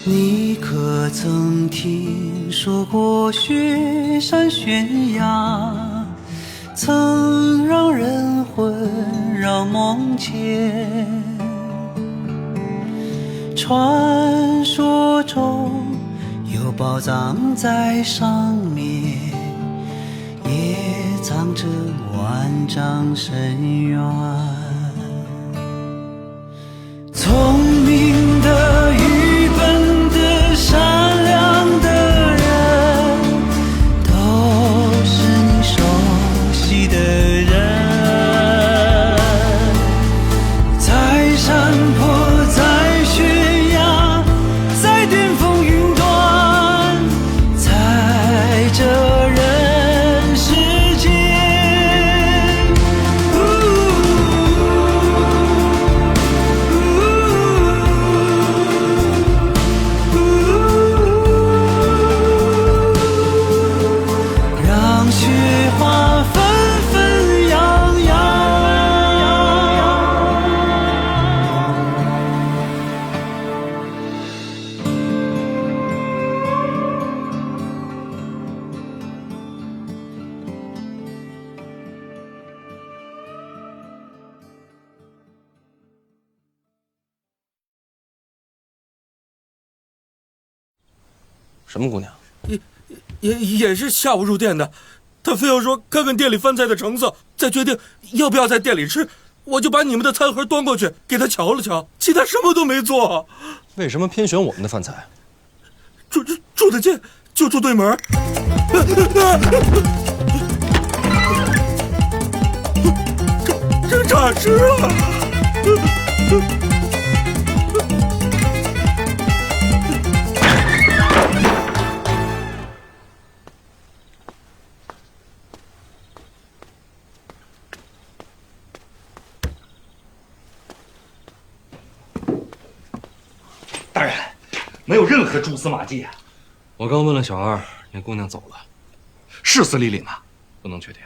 你可曾听说过雪山悬崖，曾让人魂绕梦牵？传说中有宝藏在上面，也藏着万丈深渊。聪明的、愚笨的、善良的人，都是你熟悉的人。在山坡，在悬崖，在巅峰云端，在这人世间。让雪花纷纷扬扬。什么姑娘？也是下午入店的，他非要说看看店里饭菜的成色，再决定要不要在店里吃。我就把你们的餐盒端过去给他瞧了瞧，其他什么都没做。为什么偏选我们的饭菜？住得近，就住对门。这咋吃啊？大人，没有任何蛛丝马迹啊！我刚问了小二，那姑娘走了，是司礼里吗？不能确定。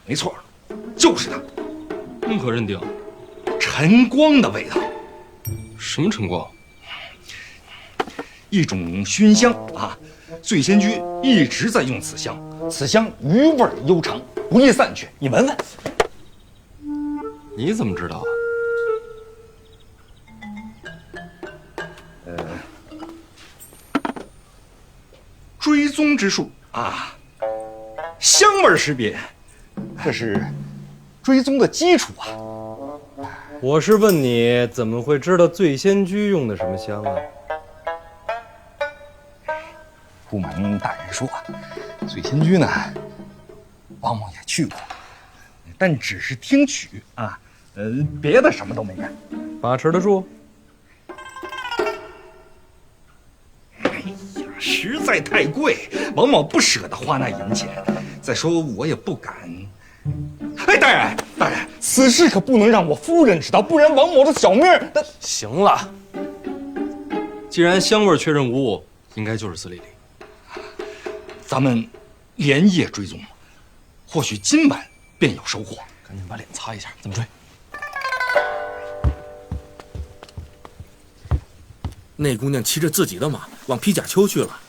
没错，就是它，宁可认定。晨光的味道。什么晨光？一种熏香啊，醉仙居一直在用此香，此香余味悠长，不易散去。你闻闻。你怎么知道啊？追踪之术啊，香味识别，这是追踪的基础啊。我是问你怎么会知道醉仙居用的什么香啊？不瞒大人说，醉仙居呢，王某也去过，但只是听曲啊，别的什么都没干。把持得住？哎呀，实在太贵，王某不舍得花那银钱。再说我也不敢。哎，大人，大人，此事可不能让我夫人知道，不然王某的小命儿……行了，既然香味确认无误，应该就是司礼里。咱们连夜追踪，或许今晚便有收获。赶紧把脸擦一下，怎么追？那姑娘骑着自己的马往披甲丘去了。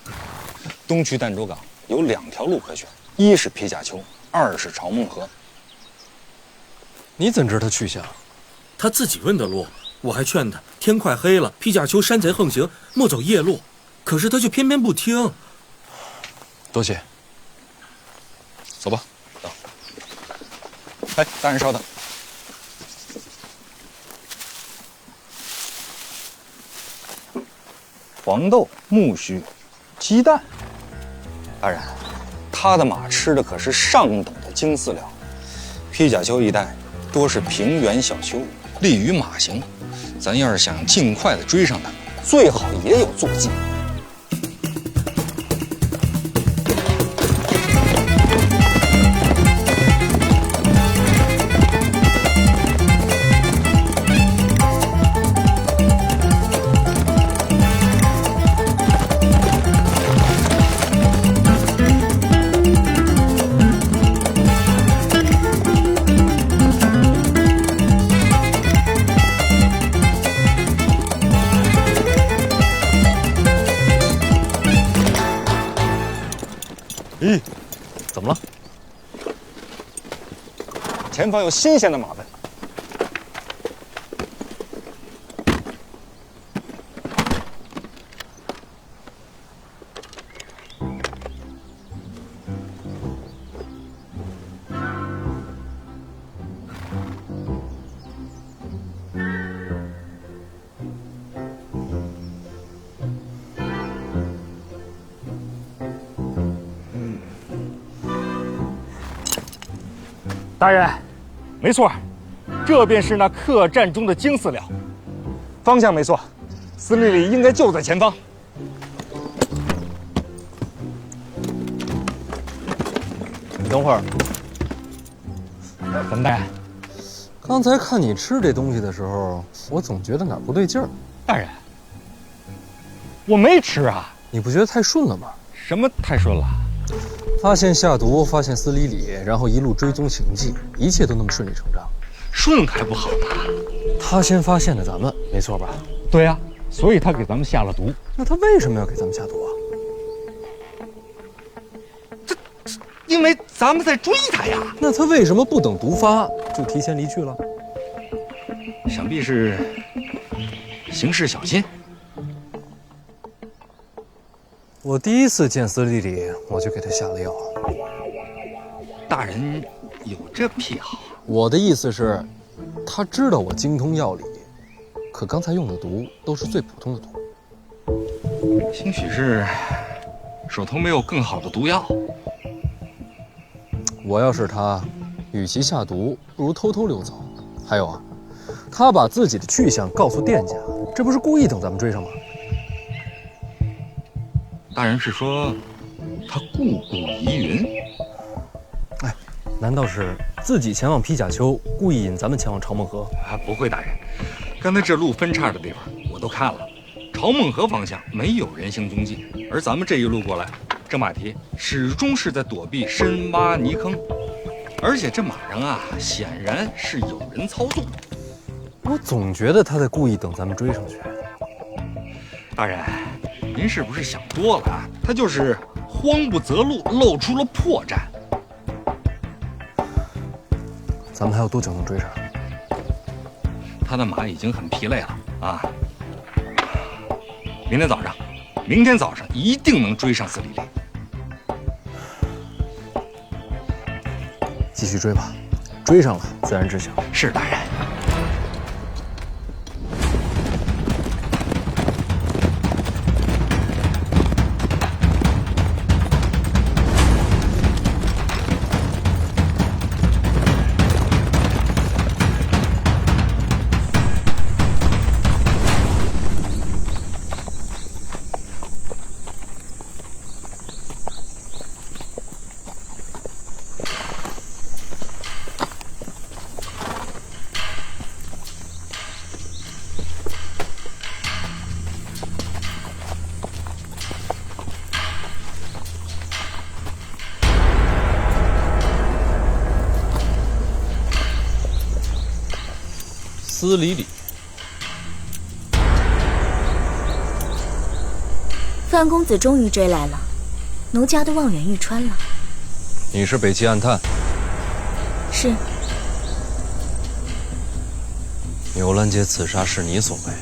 东去儋州港有2条路可选，一是披甲丘，2是潮梦河。你怎知他去向？他自己问的路，我还劝他天快黑了，披甲丘山贼横行，莫走夜路，可是他却偏偏不听。多谢。走吧。走。哎，大人稍等。黄豆、苜蓿、鸡蛋。大人，他的马吃的可是上等的精饲料。披甲丘一带多是平原小丘，利于马行。咱要是想尽快的追上他，最好也有坐骑。咦，怎么了？前方有新鲜的马粪。大人，没错，这便是那客栈中的精饲料，方向没错，司令里应该就在前方。你等会儿，怎么大人？刚才看你吃这东西的时候，我总觉得哪儿不对劲儿。大人，我没吃啊，你不觉得太顺了吗？什么太顺了？发现下毒，发现司理里，然后一路追踪行迹，一切都那么顺理成章。顺还不好吗？他先发现的咱们，没错吧？对呀，所以他给咱们下了毒。那他为什么要给咱们下毒啊？因为咱们在追他呀。那他为什么不等毒发就提前离去了？想必是行事小心。我第一次见司理里，我就给他下了药。大人有这癖好啊？我的意思是，他知道我精通药理，可刚才用的毒都是最普通的毒。兴许是手头没有更好的毒药。我要是他，与其下毒，不如偷偷溜走。还有啊，他把自己的去向告诉店家，这不是故意等咱们追上吗？大人是说他故布疑云？哎，难道是自己前往披甲丘，故意引咱们前往朝梦河？啊，不会，大人。刚才这路分叉的地方我都看了，朝梦河方向没有人行踪迹，而咱们这一路过来，这马蹄始终是在躲避深挖泥坑，而且这马上啊，显然是有人操纵。我总觉得他在故意等咱们追上去。大人，您是不是想多了啊？他就是慌不择路，露出了破绽。咱们还有多久能追上？他的马已经很疲累了啊！明天早上一定能追上司理里。继续追吧，追上了自然知晓。是大人。司理里，范公子终于追来了，奴家都望眼欲穿了。你是北齐暗探？是。纽兰杰刺杀是你所为？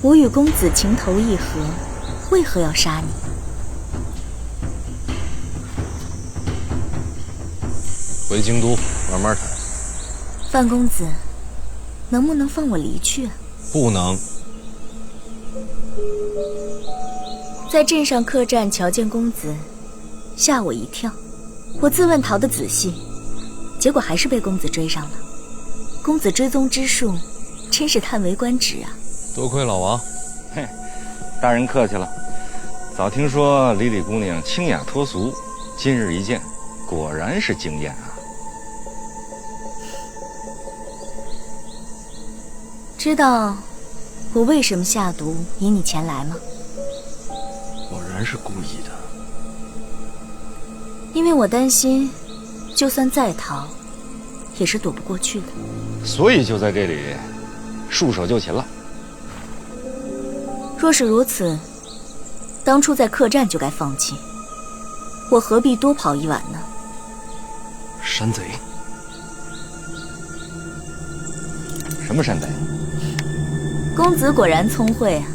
我与公子情投意合，为何要杀你？回京都慢慢谈。范公子，能不能放我离去啊？不能。在镇上客栈瞧见公子，吓我一跳。我自问逃得仔细，结果还是被公子追上了。公子追踪之术，真是叹为观止啊！多亏老王。嘿，大人客气了。早听说李李姑娘清雅脱俗，今日一见，果然是惊艳啊！知道我为什么下毒引你前来吗？果然是故意的。因为我担心，就算再逃，也是躲不过去的。所以就在这里束手就擒了。若是如此，当初在客栈就该放弃。我何必多跑一晚呢？山贼？什么山贼？公子果然聪慧啊！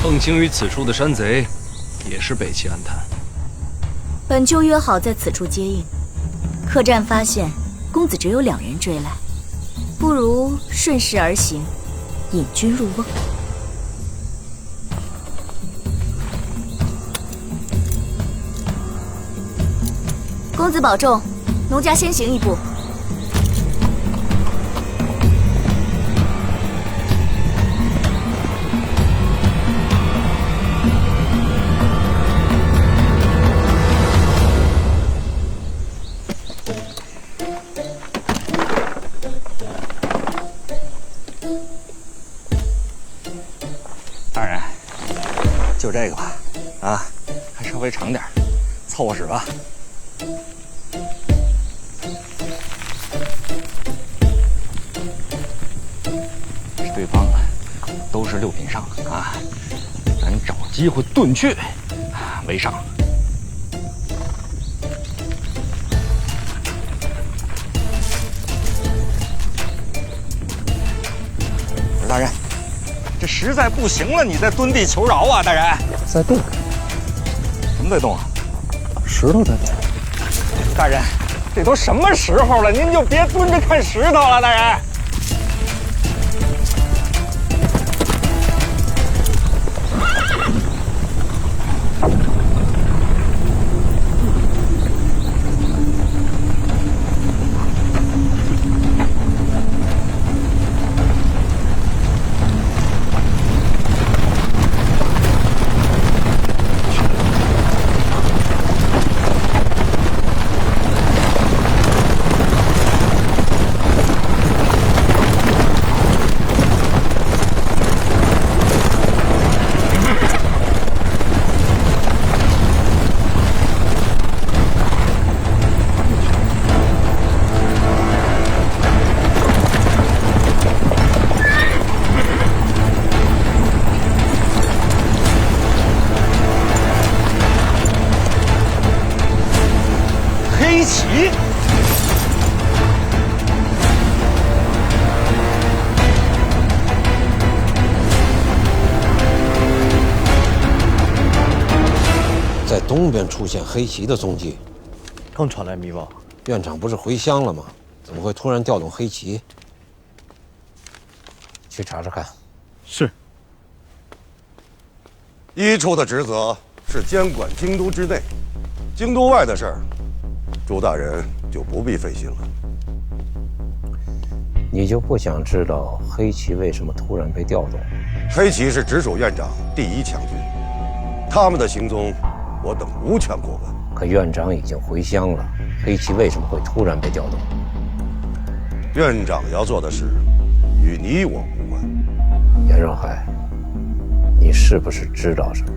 奉行于此处的山贼，也是北齐安探。本就约好在此处接应，客栈发现公子只有2人追来，不如顺势而行，引君入瓮。公子保重，奴家先行一步。大人，就这个吧，啊，还稍微长点，凑合使吧。对方都是6品上啊，咱找机会遁去，围上。大人，这实在不行了，你再蹲地求饶啊！大人，在动，什么在动啊？石头在动。大人，这都什么时候了，您就别蹲着看石头了，大人。黑旗，在东边出现黑旗的踪迹，刚传来密报，院长不是回乡了吗？怎么会突然调动黑旗？去查查看。是。一处的职责是监管京都之内，京都外的事儿，朱大人就不必费心了。你就不想知道黑旗为什么突然被调动？黑旗是直属院长第1强军，他们的行踪，我等无权过问。可院长已经回乡了，黑旗为什么会突然被调动？院长要做的事，与你我无关。严若海，你是不是知道什么？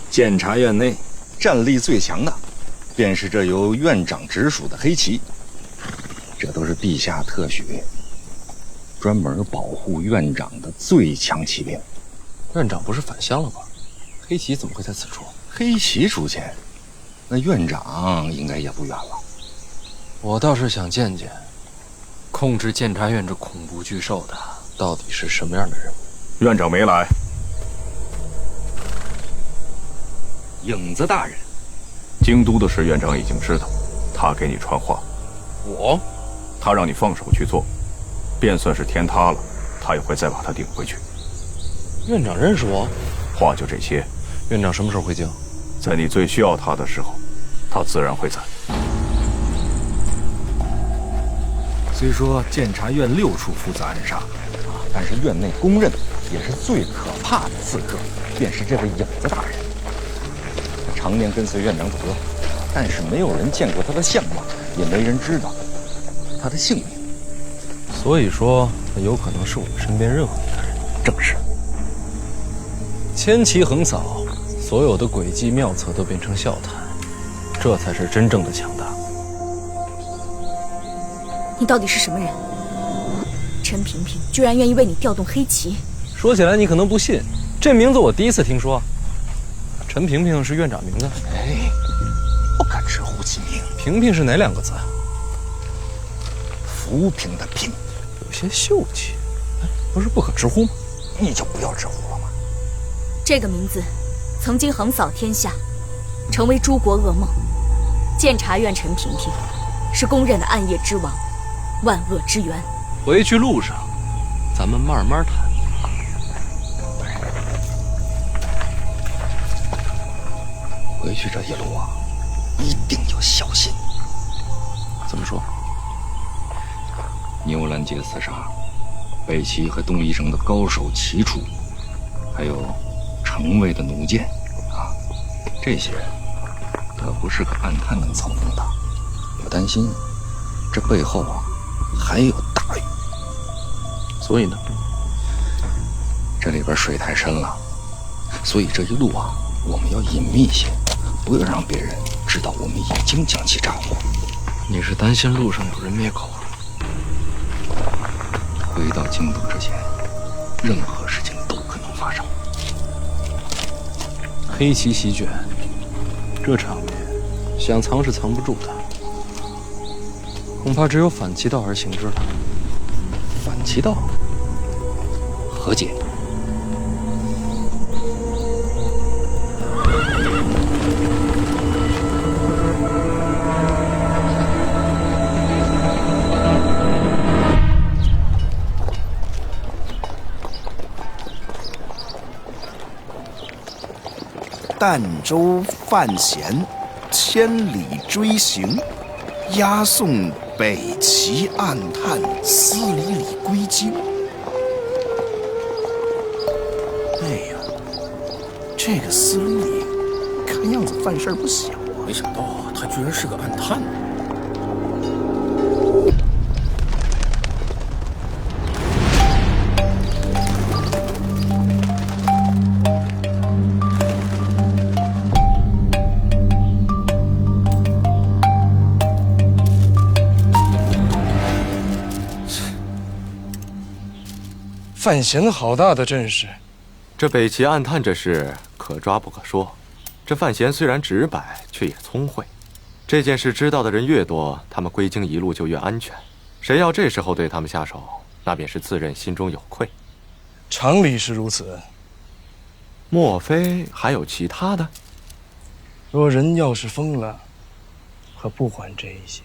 监察院内战力最强的，便是这由院长直属的黑旗。这都是陛下特许，专门保护院长的最强骑兵。院长不是返乡了吗？黑旗怎么会在此处？黑旗出现，那院长应该也不远了。我倒是想见见，控制监察院这恐怖巨兽的到底是什么样的人物。院长没来。影子大人，京都的事院长已经知道，他给你传话。我？他让你放手去做，便算是天塌了，他也会再把他顶回去。院长认识我？话就这些。院长什么时候回京？在你最需要他的时候，他自然会在。虽说监察院6处负责暗杀，但是院内公认也是最可怕的刺客，便是这位影子大人。他常年跟随院长左右，但是没有人见过他的相貌，也没人知道他的姓名。所以说，他有可能是我们身边任何一个人。正是。千骑横扫，所有的诡计妙策都变成笑谈，这才是真正的强大。你到底是什么人？陈萍萍居然愿意为你调动黑旗。说起来你可能不信，这名字我第一次听说。陈萍萍是院长名字？哎，不可直呼其名。萍萍是哪2个字？浮萍的萍，有些秀气。不是不可直呼吗？你就不要直呼了吗？这个名字曾经横扫天下，成为诸国噩梦。监察院陈萍萍是公认的暗夜之王，万恶之源。回去路上，咱们慢慢谈。回去这一路啊，一定要小心。怎么说？牛栏街厮杀，北齐和东夷省的高手齐出，还有城卫的弩箭啊，这些可不是个暗探能操纵的。我担心这背后啊还有大鱼。所以呢，这里边水太深了，所以这一路啊我们要隐秘些，不要让别人知道我们已经将其斩获。你是担心路上有人灭口？回到京都之前，任何事情都可能发生。黑旗席卷，这场面想藏是藏不住的，恐怕只有反其道而行之了。反其道？何解？儋州范闲千里追行，押送北齐暗探司礼礼归京。哎呀，这个司礼礼看样子犯事儿不小啊！没想到他居然是个暗探。范闲好大的阵势！这北齐暗探这事可抓不可说。这范闲虽然直白，却也聪慧。这件事知道的人越多，他们归京一路就越安全。谁要这时候对他们下手，那便是自认心中有愧。常理是如此。莫非还有其他的？若人要是疯了，可不还这一些。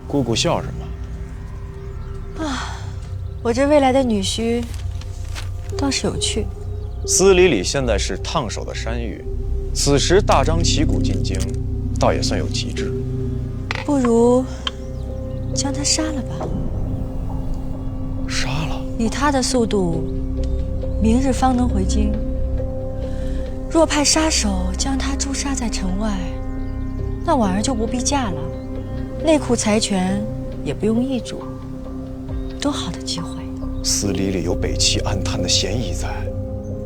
姑姑笑什么？啊，我这未来的女婿倒是有趣。司礼礼现在是烫手的山芋，此时大张旗鼓进京，倒也算有极致。不如将他杀了吧。杀了？以他的速度，明日方能回京。若派杀手将他诛杀在城外，那婉儿就不必嫁了。内库财权也不用易主，多好的机会！司礼礼有北齐暗探的嫌疑在，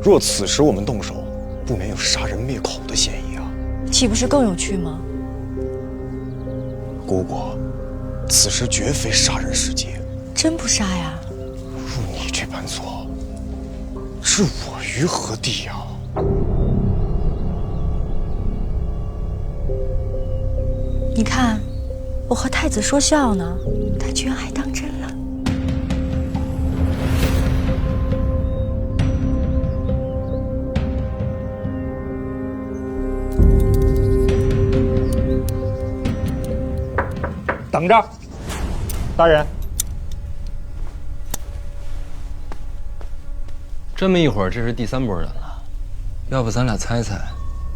若此时我们动手，不免有杀人灭口的嫌疑啊！岂不是更有趣吗？姑姑，此时绝非杀人时机。真不杀呀？如你这般做，置我于何地呀？你看。我和太子说笑呢，他居然还当真了。等着，大人。这么一会儿，这是第3波人了。要不咱俩猜猜，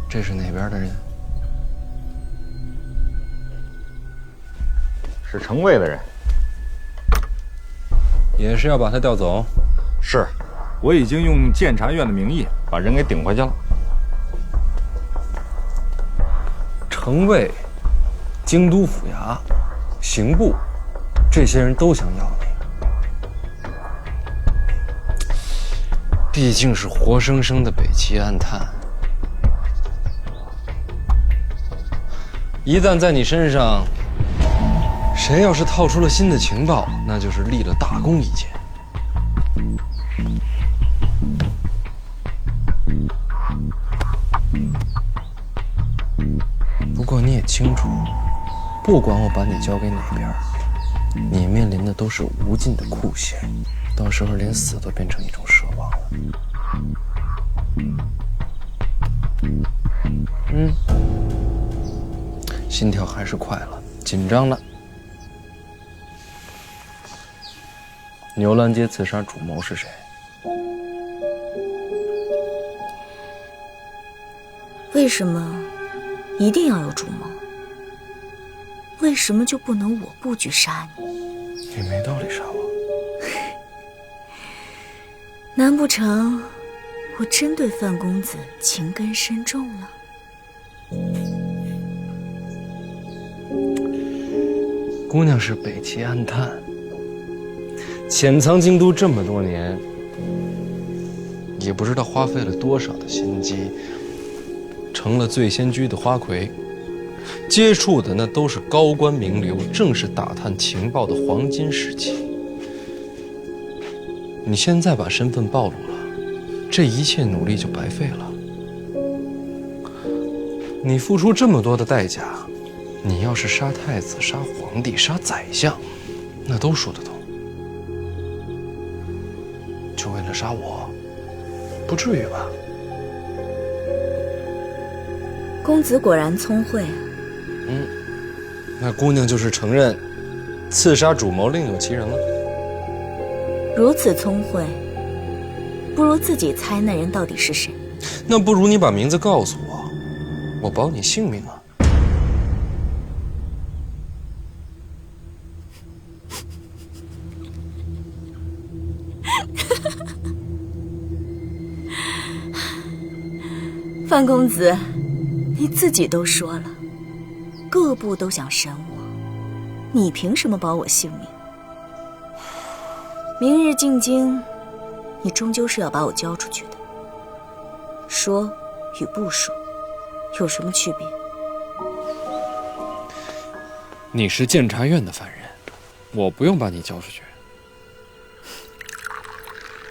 这是哪边的人？是城卫的人。也是要把他调走？是，我已经用监察院的名义把人给顶回去了。城卫、京都府衙、刑部，这些人都想要你。毕竟是活生生的北齐暗探，一旦在你身上，谁要是套出了新的情报，那就是立了大功一件。不过你也清楚，不管我把你交给哪边，你面临的都是无尽的酷刑，到时候连死都变成一种奢望了。心跳还是快了，紧张了。牛栏街刺杀主谋是谁？为什么一定要有主谋？为什么就不能我布局杀你？你没道理杀我。难不成我真对范公子情根深重了？姑娘是北齐暗探，潜藏京都这么多年，也不知道花费了多少的心机，成了醉仙居的花魁，接触的那都是高官名流，正是打探情报的黄金时期。你现在把身份暴露了，这一切努力就白费了。你付出这么多的代价，你要是杀太子、杀皇帝、杀宰相，那都说得通。就为了杀我，不至于吧？公子果然聪慧啊。那姑娘就是承认刺杀主谋另有其人了。如此聪慧，不如自己猜那人到底是谁。那不如你把名字告诉我，我保你性命啊！范公子，你自己都说了，各部都想审我，你凭什么保我性命？明日进京，你终究是要把我交出去的。说与不说，有什么区别？你是监察院的犯人，我不用把你交出去。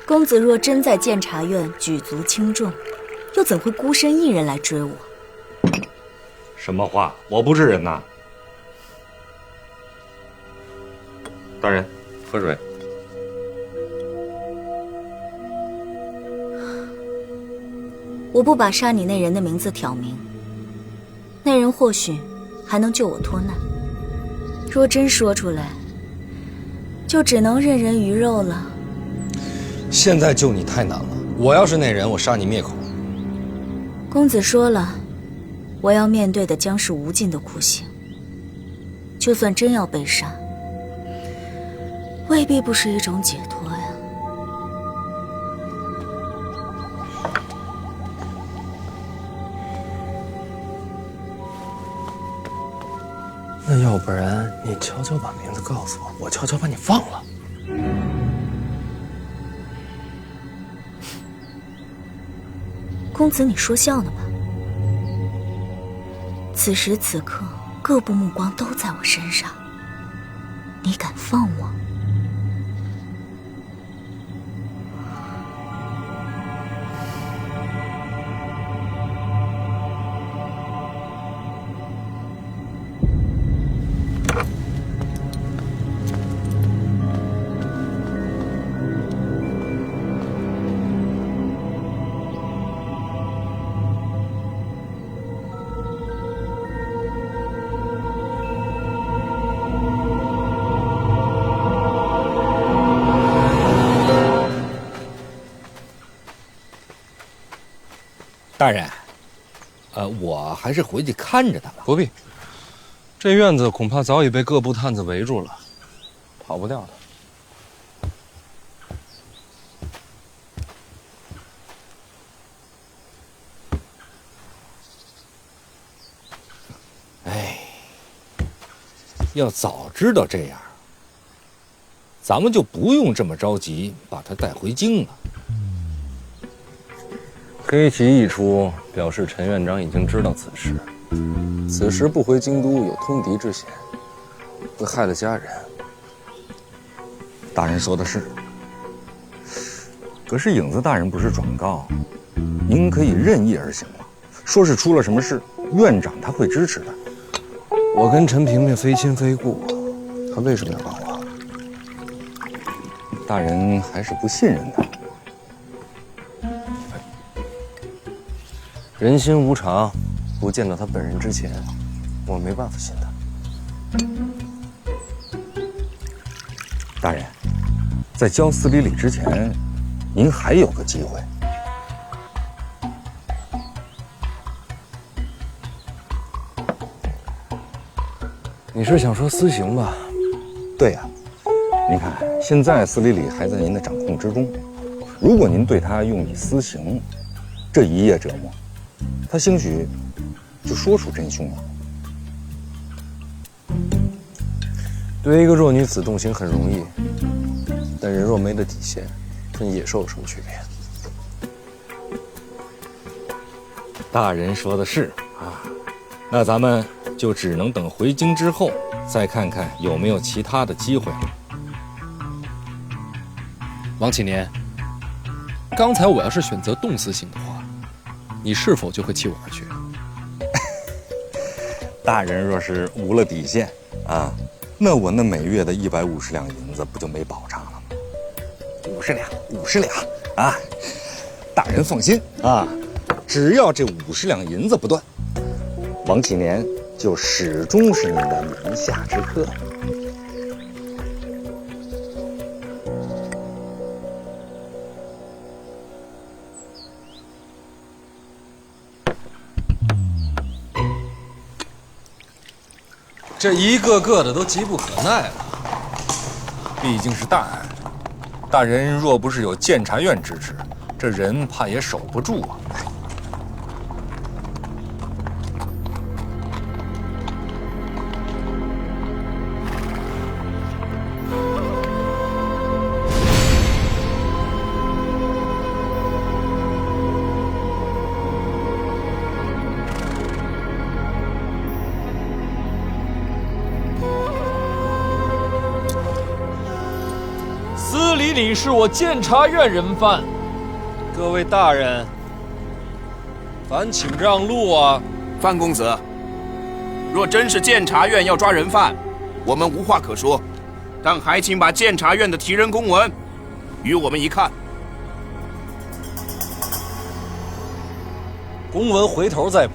公子若真在监察院举足轻重，又怎会孤身一人来追我？什么话？我不是人呐！大人，喝水。我不把杀你那人的名字挑明，那人或许还能救我脱难。若真说出来，就只能任人鱼肉了。现在救你太难了，我要是那人，我杀你灭口。公子说了，我要面对的将是无尽的酷刑。就算真要被杀，未必不是一种解脱呀。那要不然你悄悄把名字告诉我，我悄悄把你放了。公子，你说笑呢吧？此时此刻，各部目光都在我身上，你敢放我？大人，我还是回去看着他吧。不必，这院子恐怕早已被各部探子围住了，跑不掉的。哎，要早知道这样，咱们就不用这么着急把他带回京了。黑旗一出，表示陈院长已经知道此事。此时不回京都，有通敌之嫌，会害了家人。大人说的是，可是影子大人不是状告，您可以任意而行吗？说是出了什么事，院长他会支持的。我跟陈萍萍非亲非故，他为什么要帮我？大人还是不信任他。人心无常，不见到他本人之前，我没办法信他。大人，在交司礼之前，您还有个机会。你是想说私刑吧？对呀，您看，现在司礼还在您的掌控之中，如果您对他用以私刑，这一夜折磨，他兴许就说出真凶了。对一个弱女子动刑很容易，但人若没了底线，跟野兽有什么区别？大人说的是啊，那咱们就只能等回京之后，再看看有没有其他的机会了。王启年，刚才我要是选择动私刑的话，你是否就会弃我而去？大人若是无了底线啊，那我那每月的150两银子不就没保障了吗？50两啊！大人放心啊，只要这50两银子不断，王启年就始终是您的门下之客。这一个个的都急不可耐了。毕竟是大案，大人若不是有监察院支持，这人怕也守不住啊。司礼是我监察院人犯，各位大人，烦请让路啊！范公子，若真是监察院要抓人犯，我们无话可说，但还请把监察院的提人公文与我们一看。公文回头再补，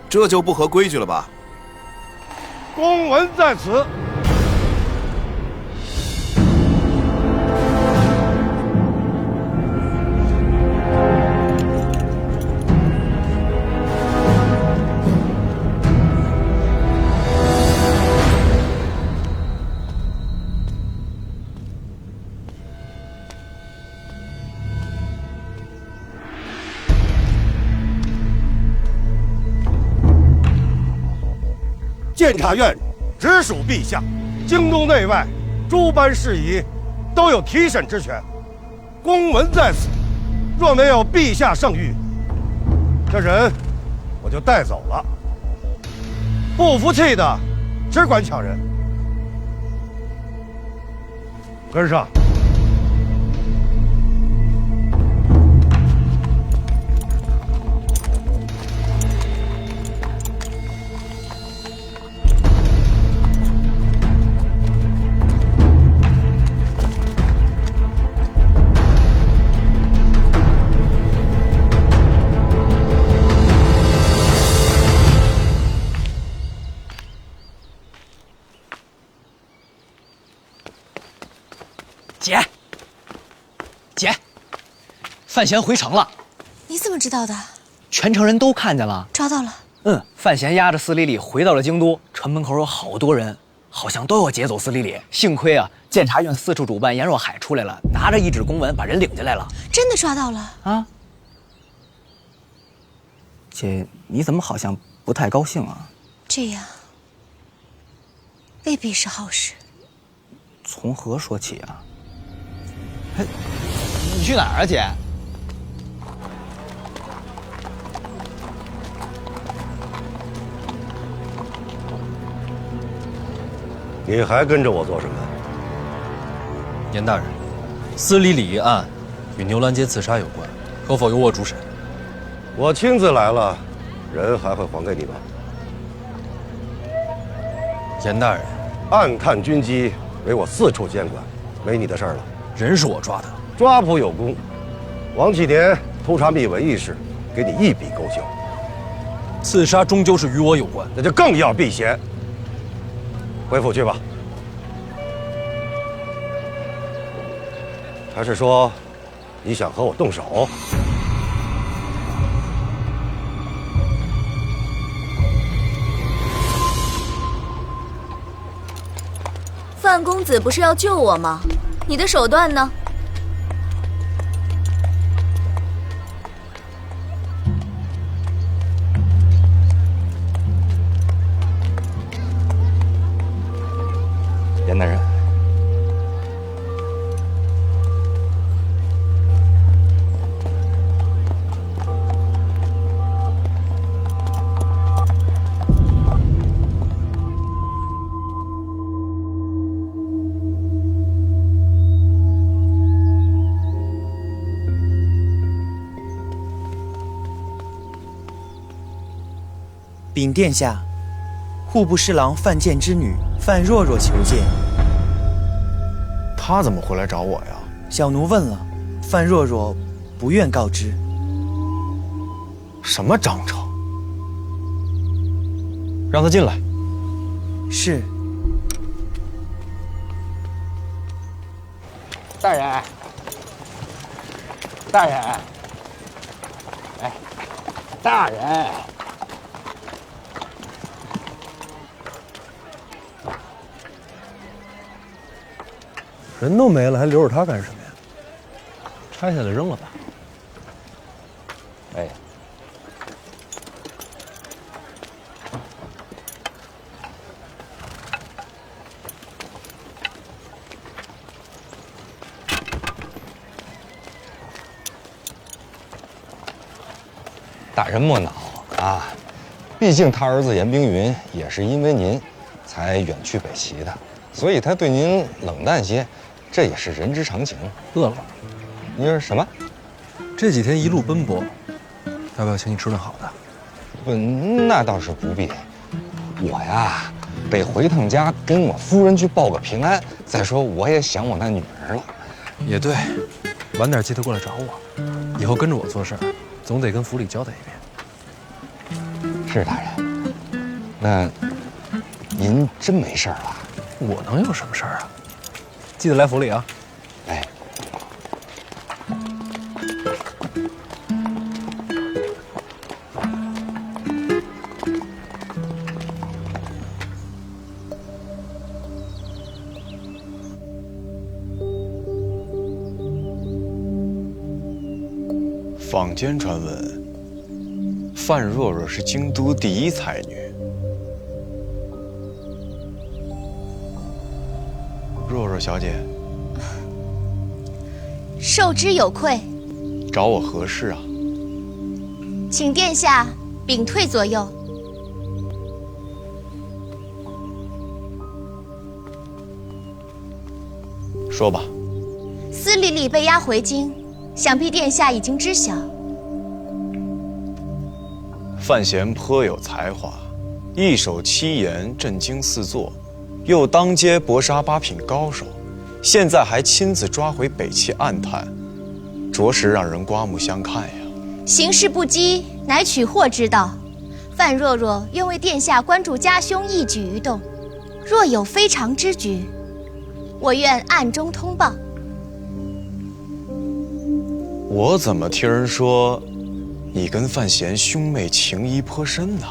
这就不合规矩了吧？公文在此。监察院直属陛下，京都内外诸般事宜都有提审之权。公文在此，若没有陛下圣谕，这人我就带走了。不服气的，只管抢人。跟上。姐，范闲回城了。你怎么知道的？全城人都看见了。抓到了。范闲押着司礼礼回到了京都，城门口有好多人，好像都要劫走司礼礼。幸亏啊，监察院四处主办严若海出来了，拿着一纸公文把人领进来了。真的抓到了啊？姐，你怎么好像不太高兴啊？这样未必是好事。从何说起啊？哎，你去哪儿啊，姐？你还跟着我做什么？严大人，司礼礼一案与牛栏街刺杀有关，可否由我主审？我亲自来了，人还会还给你吗？严大人，暗探军机为我四处监管，没你的事儿了。人是我抓的，抓捕有功。王启年偷查秘闻一事，给你一笔勾销。刺杀终究是与我有关，那就更要避嫌。回府去吧。还是说，你想和我动手？范公子不是要救我吗？你的手段呢？严大人，禀殿下，户部侍郎范建之女范若若求见。她怎么会来找我呀？小奴问了，范若若不愿告知。什么章程？让她进来。是。大人，大人，哎，大人。人都没了，还留着他干什么呀？拆下来扔了吧。哎，大人莫恼啊！毕竟他儿子严冰云也是因为您才远去北齐的，所以他对您冷淡些。这也是人之常情。饿了？你说什么？这几天一路奔波，要不要请你吃顿好的？不，那倒是不必。我呀，得回趟家跟我夫人去报个平安。再说，我也想我那女儿了。也对，晚点记得过来找我。以后跟着我做事儿，总得跟府里交代一遍。是大人。那您真没事儿了？我能有什么事儿啊？记得来府里啊！哎，坊间传闻，范若若是京都第一才女。若若小姐，受之有愧。找我何事啊？请殿下禀退左右。说吧。司礼礼被押回京，想必殿下已经知晓。范闲颇有才华，一手七言震惊四座，又当街搏杀8品高手，现在还亲自抓回北齐暗探，着实让人刮目相看呀。行事不羁，乃取货之道。范若若愿为殿下关注家兄一举一动，若有非常之举，我愿暗中通报。我怎么听人说，你跟范闲兄妹情谊颇深呐，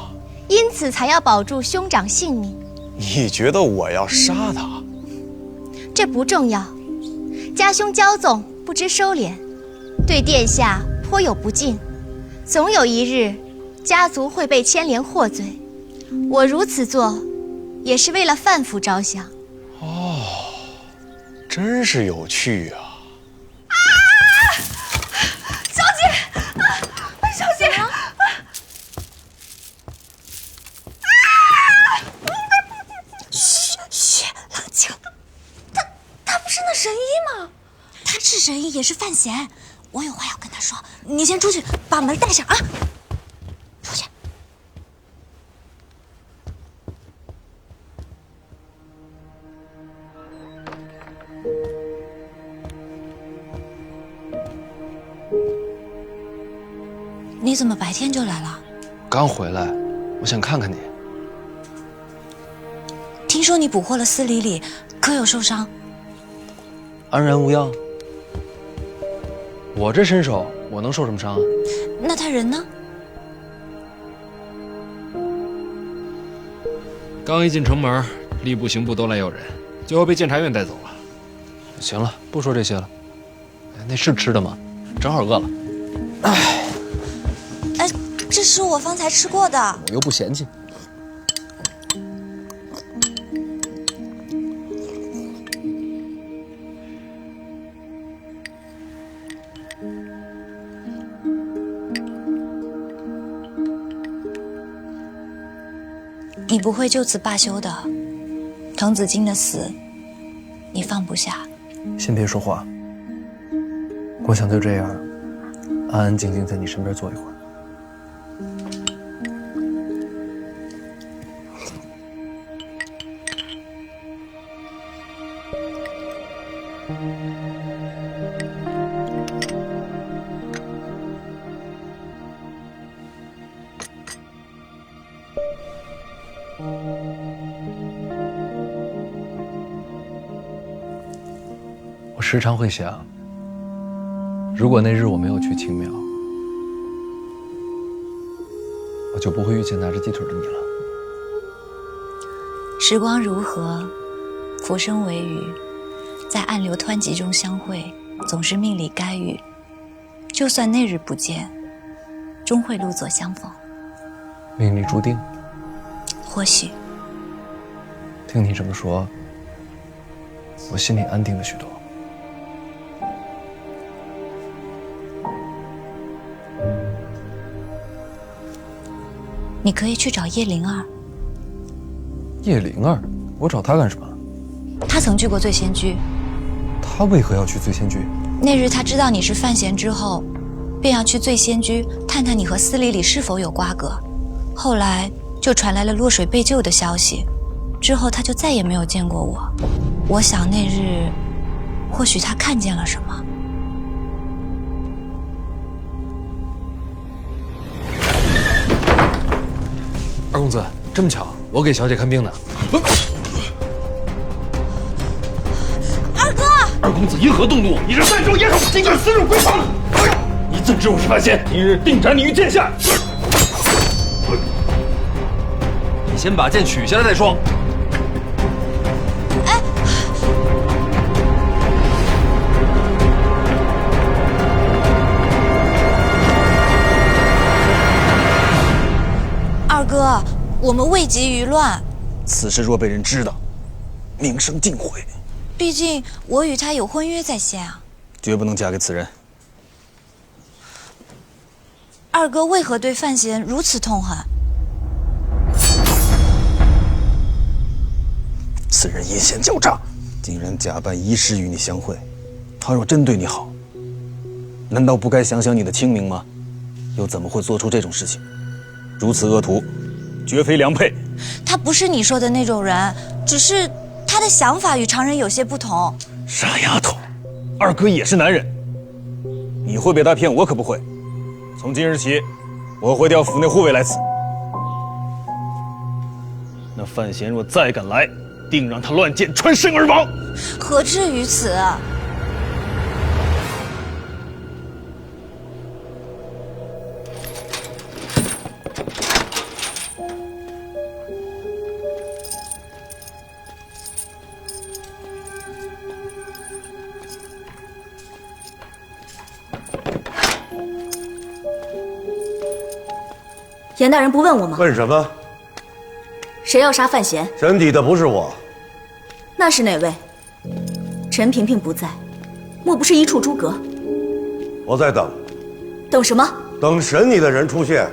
因此才要保住兄长性命。你觉得我要杀他？这不重要。家兄骄纵，不知收敛，对殿下颇有不敬，总有一日，家族会被牵连获罪。我如此做，也是为了范府着想。哦，真是有趣啊！小姐，小姐，嘘，冷静。他不是那神医吗？他是神医，也是范闲。我有话要跟他说，你先出去，把门带上啊！出去。你怎么白天就来了？刚回来，我想看看你。听说你捕获了司礼礼，可有受伤？安然无恙。我这身手，我能受什么伤啊？那他人呢？刚一进城门，吏部、刑部都来要人，最后被监察院带走了。行了，不说这些了。那是吃的吗？正好饿了。这是我方才吃过的，我又不嫌弃。你不会就此罢休的。滕子京的死，你放不下。先别说话，我想就这样安安静静在你身边坐一会儿。我时常会想，如果那日我没有去青苗，我就不会遇见拿着鸡腿的你了。时光如河，浮生为鱼，在暗流湍急中相会，总是命里该遇。就算那日不见，终会路左相逢。命里注定。或许。听你这么说，我心里安定了许多。你可以去找叶灵儿。叶灵儿，我找她干什么？她曾去过醉仙居。她为何要去醉仙居？那日她知道你是范闲之后，便要去醉仙居探探你和司礼礼是否有瓜葛。后来就传来了落水被救的消息，之后她就再也没有见过我。我想那日，或许她看见了什么。二公子，这么巧，我给小姐看病呢。二哥，二公子因何动怒？你是三州野手，竟敢私入闺房！你怎知我是范闲？今日定斩你于剑下！你先把剑取下来再说。二哥，我们未及于乱。此事若被人知道，名声尽毁。毕竟我与他有婚约在先啊。绝不能嫁给此人。二哥为何对范闲如此痛恨？此人阴险狡诈，竟然假扮医师与你相会。他若真对你好，难道不该想想你的清明吗？又怎么会做出这种事情？如此恶徒，绝非良配。他不是你说的那种人，只是他的想法与常人有些不同。傻丫头，二哥也是男人，你会被他骗，我可不会。从今日起，我会调府内护卫来此。那范闲若再敢来，定让他乱箭穿身而亡。何至于此？严大人不问我吗？问什么？谁要杀范闲？审理的不是我。那是哪位？陈萍萍不在，莫不是一处诸葛？我在等。等什么？等审你的人出现。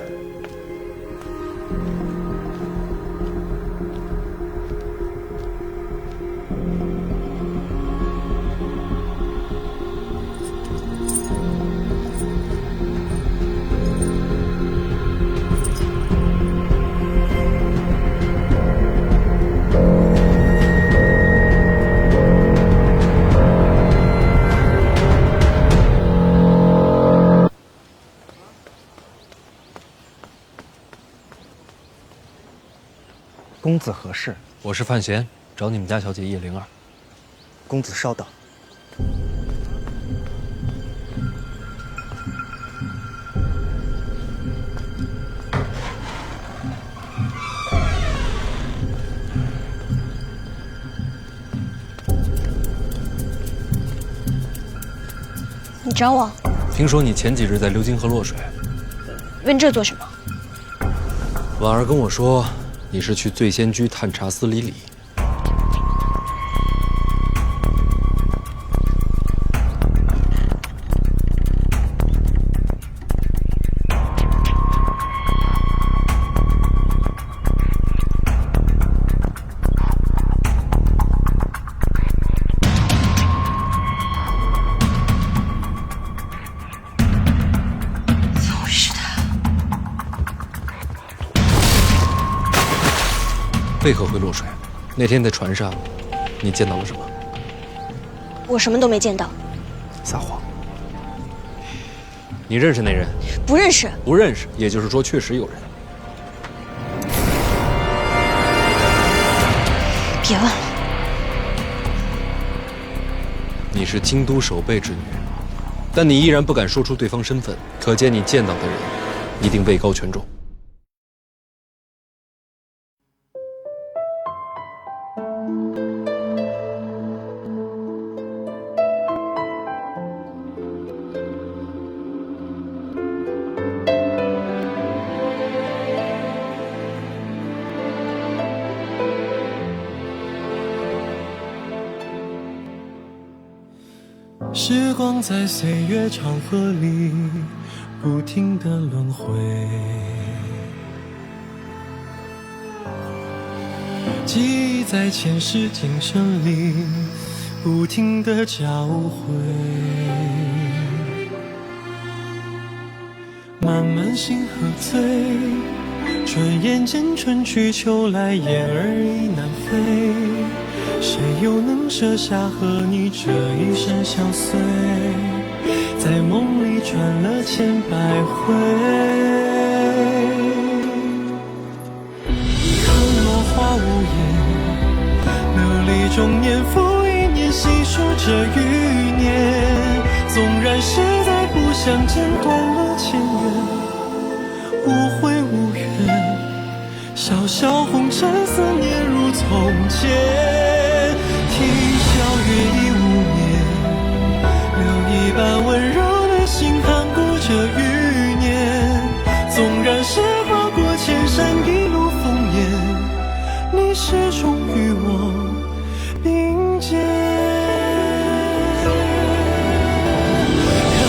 公子何事？我是范闲，找你们家小姐叶灵儿。公子稍等。你找我？听说你前几日在流金河落水，问这做什么？婉儿跟我说，你是去醉仙居探查司礼礼。为何会落水？那天在船上，你见到了什么？我什么都没见到。撒谎！你认识那人？不认识。不认识，也就是说确实有人。别问了。你是京都守备之女，但你依然不敢说出对方身份，可见你见到的人一定位高权重。时光在岁月长河里不停地轮回，记忆在前世今生里不停地交汇，慢慢星河醉，转眼间春去秋来，雁儿已难飞，谁又能舍下和你这一生相随，在梦里转了千百回。看落花无言，流离中年复一年，细数这余年，纵然实在不相见，断了前缘，无悔无怨，潇潇红尘思念如从前。听笑月已无眠，留一半温柔的心看顾这余年，纵然时跨过千山一路烽烟，你始终与我并肩。看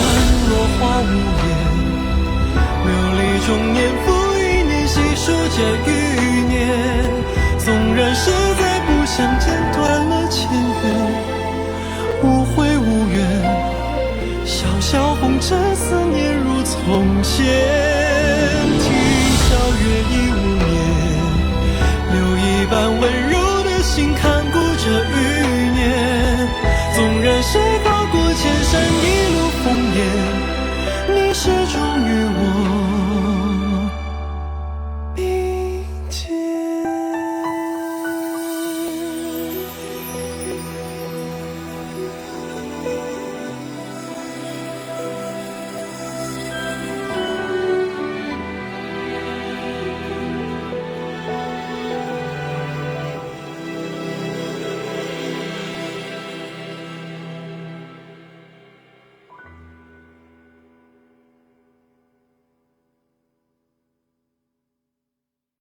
落花无言，流离中年复一年，细数这余年，纵然实在不相见，断了前缘，无悔无怨，潇潇红尘思念如从前。听笑月已无眠，留一半温柔的心看顾这余年，纵然是跨过千山一路烽烟，你始终与我